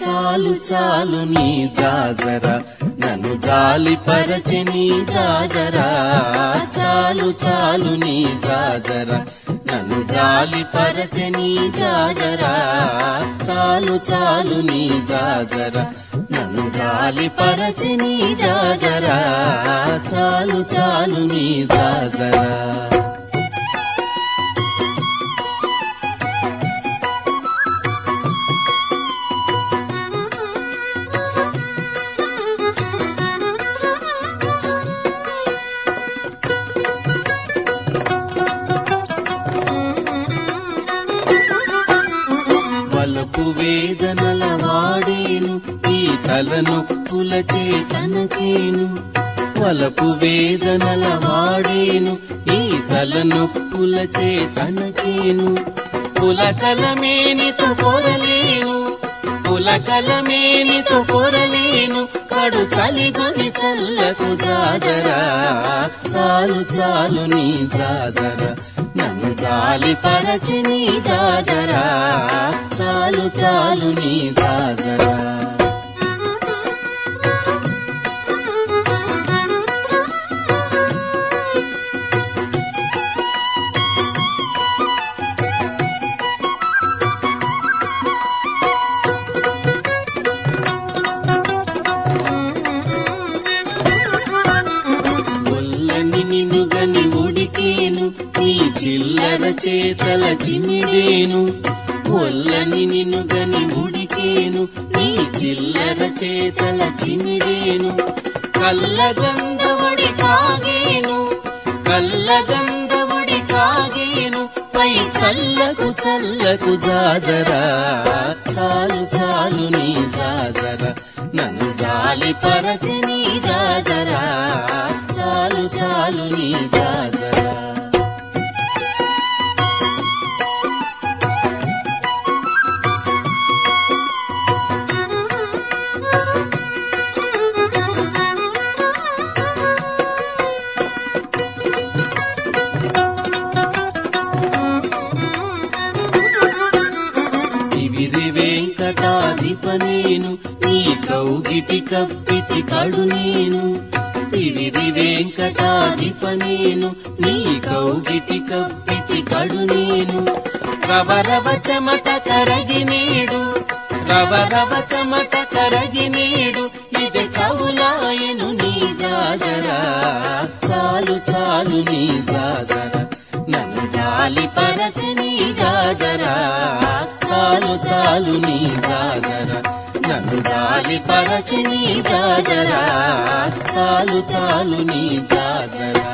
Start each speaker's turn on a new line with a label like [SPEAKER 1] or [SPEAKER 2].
[SPEAKER 1] చాలు చాలు నీ జాజరా నన్ను జాలి పరచి నీ జాజరా చాలు చాలు నీ జాజరా నన్ను జాలి పరచి నీ జాజరా చాలు చాలు నీ జాజరా నన్ను జాలి పరచి నీ జాజరా చాలు చాలు నీ జాజరా వలపు వేదనల వాడేను ఈ తలనొప్పులచే తనకేను వలపు వేదనల వాడేను ఈ తలనొప్పులచే తనకేను పులకలమేనితో పొరలేను పులకలమేనితో పొరలేను కడు చలిగొని చల్లకు జాజరా చాలు చాలు నీ జాజరా నన్ను జాలి పరచి నీ జాజరా చాలు చాలు నీ జాజరా నిన్నుగని ఉడికేను నీ చిల్లర చేతల చిమిడేను ఒల్లని నిన్నుగని ఉడికేను నీ చిల్లర చేతల చిమిడేను కల్లగంధవుడి కాగేను కల్లగంధవుడి కాగేను పై చల్లకు చల్లకు జాజరా చాలు చాలు నీ జాజరా నన్ను జాలి పరచి నీ జాజరా చాలు చాలు నీ జాజరా తివిరి వెంకటాధిపనేను నీ కౌగిటి కప్పితి కడు నేను తివిరి వెంకటాధిపనేను నీ కౌగిటి కప్పితి కడు నేను రవరవ చెమట కరగినేడు రవరవ చెమట కరగినేడు ఇది చవులాయను నీ జాజరా చాలు చాలు నీ జాజరా నన్ను జాలి పరచి నీ జాజరా చాలు చాలు నీ జాజరా నన్ను జాలి పరచి నీ జాజరా చాలు చాలు నీ జాజరా